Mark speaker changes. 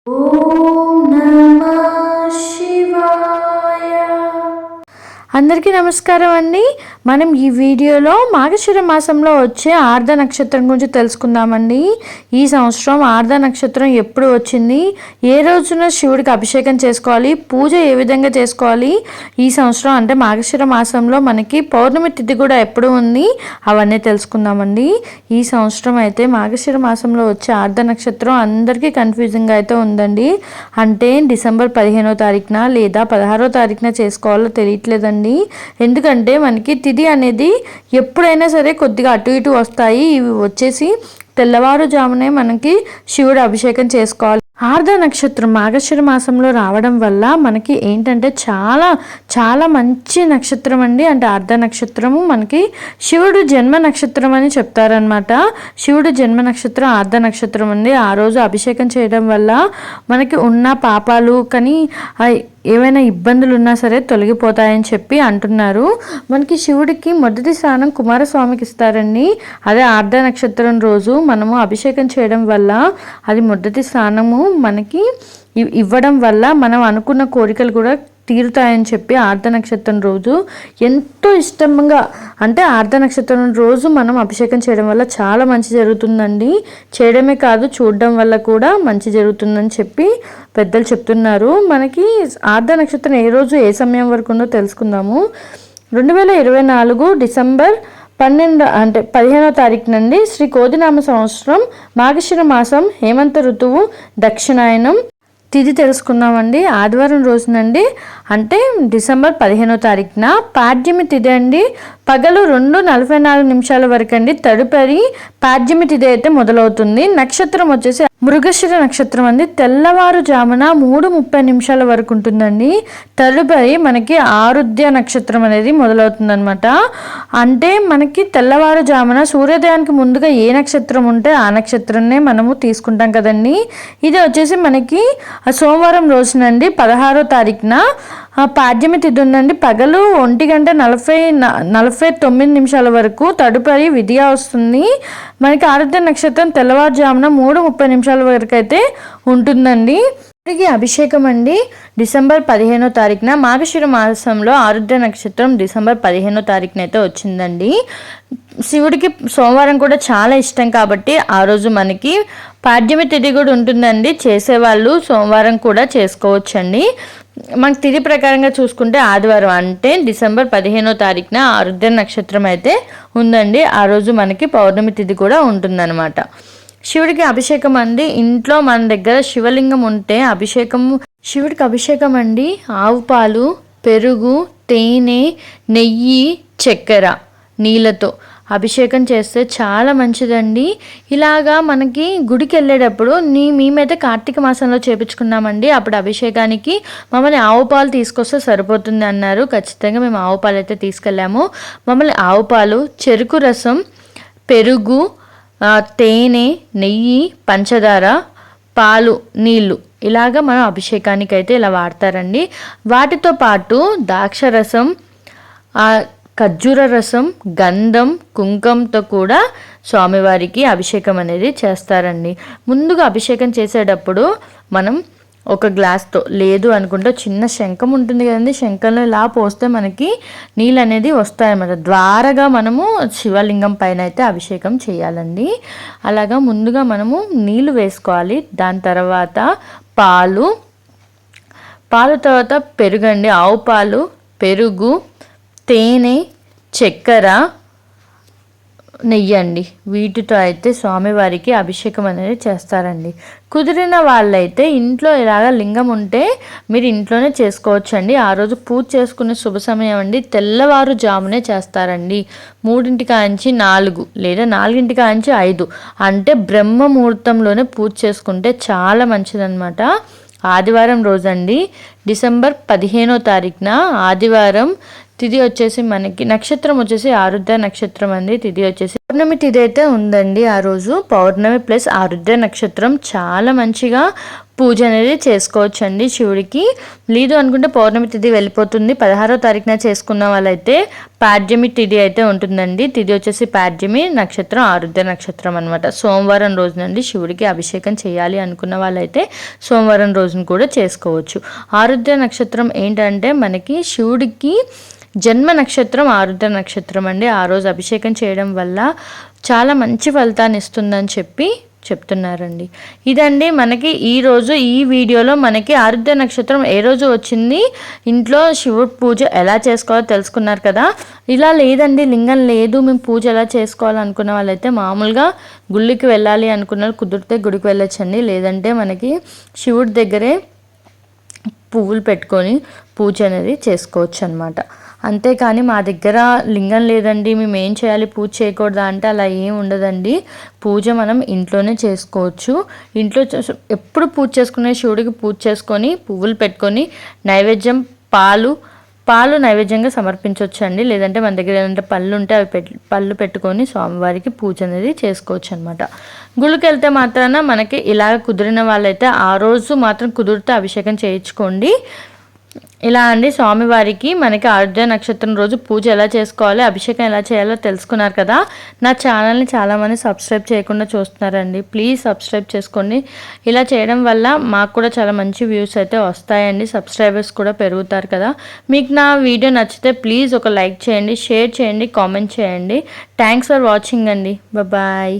Speaker 1: ఓం నమః శివాయ. అందరికీ నమస్కారం అండి. మనం ఈ వీడియోలో మార్గశిర మాసంలో వచ్చే ఆర్ధ నక్షత్రం గురించి తెలుసుకుందామండి. ఈ సంవత్సరం ఆర్ధ నక్షత్రం ఎప్పుడు వచ్చింది, ఏ రోజున శివుడికి అభిషేకం చేసుకోవాలి, పూజ ఏ విధంగా చేసుకోవాలి, ఈ సంవత్సరం అంటే మార్గశిర మాసంలో మనకి పౌర్ణమి తిథి కూడా ఎప్పుడు ఉంది, అవన్నీ తెలుసుకుందామండి. ఈ సంవత్సరం అయితే మార్గశిర మాసంలో వచ్చే ఆర్ధ నక్షత్రం అందరికీ కన్ఫ్యూజింగ్గా అయితే ఉందండి. అంటే డిసెంబర్ 15వ తారీఖున లేదా 16వ తారీఖున చేసుకోవాలో తెలియట్లేదండి. ఎందుకంటే మనకి తిథి అనేది ఎప్పుడైనా సరే కొద్దిగా అటు ఇటు వస్తాయి. ఇవి వచ్చేసి తెల్లవారుజామునే మనకి శివుడు అభిషేకం చేసుకోవాలి. ఆర్ధ నక్షత్రం మార్గశిర మాసంలో రావడం వల్ల మనకి ఏంటంటే చాలా చాలా మంచి నక్షత్రం అండి. అంటే ఆర్ధ నక్షత్రము మనకి శివుడు జన్మ నక్షత్రం అని చెప్తారనమాట. శివుడు జన్మ నక్షత్రం ఆర్ధ నక్షత్రం అండి. ఆ రోజు అభిషేకం చేయడం వల్ల మనకి ఉన్న పాపాలు కానీ ఏవైనా ఇబ్బందులు ఉన్నా సరే తొలగిపోతాయని చెప్పి అంటున్నారు. మనకి శివుడికి మొదటి స్థానం కుమారస్వామికి ఇస్తారండి. అదే ఆర్ధ నక్షత్రం రోజు మనము అభిషేకం చేయడం వల్ల అది మొదటి స్థానము మనకి ఇవ్వడం వల్ల మనం అనుకున్న కోరికలు కూడా తీరుతాయని చెప్పి ఆర్ధ నక్షత్రం రోజు ఎంతో ఇష్టంగా, అంటే ఆర్ధ నక్షత్రం రోజు మనం అభిషేకం చేయడం వల్ల చాలా మంచి జరుగుతుందండి. చేయడమే కాదు, చూడడం వల్ల కూడా మంచి జరుగుతుందని చెప్పి పెద్దలు చెప్తున్నారు. మనకి ఆర్ధ నక్షత్రం ఏ రోజు ఏ సమయం వరకు ఉందో తెలుసుకుందాము. 2024 డిసెంబర్ 15వ తారీఖు నుండి శ్రీ కోదినామ సంవత్సరం మార్గశిర మాసం హేమంత ఋతువు దక్షిణాయనం తిథి తెలుసుకుందామండి. ఆదివారం రోజునండి, అంటే డిసెంబర్ 15వ తారీఖున పాడ్యమి తిథి అండి. పగలు 2:44 వరకు అండి. తదుపరి పాడ్యమి తిథి అయితే మొదలవుతుంది. నక్షత్రం వచ్చేసి మృగశిర నక్షత్రం అండి. తెల్లవారుజామున 3:30 వరకు ఉంటుందండి. తదుపరి మనకి ఆరుద్య నక్షత్రం అనేది మొదలవుతుంది అనమాట. అంటే మనకి తెల్లవారుజామున సూర్యోదయానికి ముందుగా ఏ నక్షత్రం ఉంటే ఆ నక్షత్రాన్నే మనము తీసుకుంటాం కదండి. ఇది వచ్చేసి మనకి సోమవారం రోజునండి 16వ తారీఖున పాడ్యమి తిథి ఉందండి. పగలు 1:49 వరకు. తదుపరి విద్య వస్తుంది. మనకి ఆరుద్ర నక్షత్రం తెల్లవారుజామున 3:30 వరకు అయితే ఉంటుందండి. శివుడికి అభిషేకం అండి డిసెంబర్ 15వ తారీఖున. మార్గశిర మాసంలో ఆరుద్ర నక్షత్రం డిసెంబర్ 15వ తారీఖున అయితే వచ్చిందండి. శివుడికి సోమవారం కూడా చాలా ఇష్టం కాబట్టి ఆ రోజు మనకి పాడ్యమి తిథి కూడా ఉంటుందండి. చేసేవాళ్ళు సోమవారం కూడా చేసుకోవచ్చండి. మనకి తిథి ప్రకారంగా చూసుకుంటే ఆదివారం అంటే డిసెంబర్ 15వ తారీఖున ఆరుద్ర నక్షత్రం అయితే ఉందండి. ఆ రోజు మనకి పౌర్ణమి తిథి కూడా ఉంటుందన్నమాట. శివుడికి అభిషేకం అండి. ఇంట్లో మన దగ్గర శివలింగం ఉంటే శివుడికి అభిషేకం అండి. ఆవు పాలు, పెరుగు, తేనె, నెయ్యి, చక్కెర, నీళ్ళతో అభిషేకం చేస్తే చాలా మంచిదండి. ఇలాగా మనకి గుడికి వెళ్ళేటప్పుడు మేమైతే కార్తీక మాసంలో చేపించుకున్నామండి. అప్పుడు అభిషేకానికి మమ్మల్ని ఆవు పాలు తీసుకొస్తే సరిపోతుంది అన్నారు. ఖచ్చితంగా మేము ఆవు పాలు అయితే తీసుకెళ్ళాము. మమ్మల్ని ఆవు పాలు, చెరుకు రసం, పెరుగు, తేనె, నెయ్యి, పంచదార, పాలు, నీళ్ళు ఇలాగా మనం అభిషేకానికి అయితే ఇలా వాడతారండి. వాటితో పాటు ద్రాక్షరసం, ఖర్జూర రసం, గంధం, కుంకంతో కూడా స్వామివారికి అభిషేకం అనేది చేస్తారండి. ముందుగా అభిషేకం చేసేటప్పుడు మనం ఒక గ్లాస్తో, లేదు అనుకుంటే చిన్న శంఖం ఉంటుంది కదండి, శంఖంలో ఇలా పోస్తే మనకి నీళ్ళు అనేది వస్తాయన్నమాట. ద్వారగా మనము శివలింగం పైన అయితే అభిషేకం చేయాలండి. అలాగా ముందుగా మనము నీళ్ళు వేసుకోవాలి. దాని తర్వాత పాలు తర్వాత పెరుగండి. ఆవు పాలు, పెరుగు, తేనె, చక్కెర, నెయ్యి అండి. వీటితో అయితే స్వామివారికి అభిషేకం అనేది చేస్తారండి. కుదిరిన వాళ్ళైతే ఇంట్లో ఇలాగ లింగం ఉంటే మీరు ఇంట్లోనే చేసుకోవచ్చండి. ఆ రోజు పూజ చేసుకునే శుభ సమయం అండి తెల్లవారుజామునే చేస్తారండి. 3:00-4 లేదా 4:00-5 అంటే బ్రహ్మ ముహూర్తంలోనే పూజ చేసుకుంటే చాలా మంచిదన్నమాట. ఆదివారం రోజండి డిసెంబర్ 15వ తారీఖున ఆదివారం. తిథి వచ్చేసి మనకి నక్షత్రం వచ్చేసి ఆరుద్ర నక్షత్రం అండి. తిథి వచ్చేసి పౌర్ణమి తిథి అయితే ఉందండి. ఆ రోజు పౌర్ణమి ప్లస్ ఆరుద్ర నక్షత్రం చాలా మంచిగా పూజ అనేది చేసుకోవచ్చండి శివుడికి. లేదు అనుకుంటే పౌర్ణమి తిథి వెళ్ళిపోతుంది, 16వ తారీఖున చేసుకున్న వాళ్ళైతే పాడ్యమి తిథి అయితే ఉంటుందండి. తిథి వచ్చేసి పాడ్యమి, నక్షత్రం ఆరుద్ర నక్షత్రం అనమాట. సోమవారం రోజునండి శివుడికి అభిషేకం చేయాలి అనుకున్న వాళ్ళైతే సోమవారం రోజున కూడా చేసుకోవచ్చు. ఆరుద్ర నక్షత్రం ఏంటంటే మనకి శివుడికి జన్మ నక్షత్రం ఆరుద్ర నక్షత్రం అండి. ఆ రోజు అభిషేకం చేయడం వల్ల చాలా మంచి ఫలితాన్ని ఇస్తుందని చెప్తున్నారండి. ఇదండి మనకి ఈరోజు ఈ వీడియోలో మనకి ఆరుద్ర నక్షత్రం ఏ రోజు వచ్చింది, ఇంట్లో శివుడు పూజ ఎలా చేసుకోవాలో తెలుసుకున్నారు కదా. ఇలా లేదండి లింగం లేదు మేము పూజ ఎలా చేసుకోవాలనుకున్న వాళ్ళైతే మామూలుగా గుళ్ళకి వెళ్ళాలి అనుకున్న కుదిరితే గుడికి వెళ్ళొచ్చండి. లేదంటే మనకి శివుడి దగ్గరే పువ్వులు పెట్టుకొని పూజ అనేది చేసుకోవచ్చు అనమాట. అంతేకాని మా దగ్గర లింగం లేదండి మేము ఏం చేయాలి పూజ చేయకూడదా అంటే అలా ఏం ఉండదండి. పూజ మనం ఇంట్లోనే చేసుకోవచ్చు. ఇంట్లో ఎప్పుడు పూజ చేసుకునే శివుడికి పూజ చేసుకొని పువ్వులు పెట్టుకొని నైవేద్యం పాలు నైవేద్యంగా సమర్పించవచ్చు అండి. లేదంటే మన దగ్గర ఏదంటే పళ్ళు ఉంటే అవి పళ్ళు పెట్టుకొని స్వామివారికి పూజ అనేది చేసుకోవచ్చు అనమాట. గుళ్ళకి వెళ్తే మాత్రాన మనకి ఇలాగ కుదిరిన వాళ్ళైతే ఆ రోజు మాత్రం కుదిరితే అభిషేకం చేయించుకోండి. ఇలా అండి స్వామివారికి మనకి ఆరుద్ర నక్షత్రం రోజు పూజ ఎలా చేసుకోవాలి, అభిషేకం ఎలా చేయాలో తెలుసుకున్నారు కదా. నా ఛానల్ని చాలామంది సబ్స్క్రైబ్ చేయకుండా చూస్తున్నారండి, ప్లీజ్ సబ్స్క్రైబ్ చేసుకోండి. ఇలా చేయడం వల్ల మాకు కూడా చాలా మంచి వ్యూస్ అయితే వస్తాయండి, సబ్స్క్రైబర్స్ కూడా పెరుగుతారు కదా. మీకు నా వీడియో నచ్చితే ప్లీజ్ ఒక లైక్ చేయండి, షేర్ చేయండి, కామెంట్ చేయండి. థ్యాంక్స్ ఫర్ వాచింగ్ అండి. బాయ్.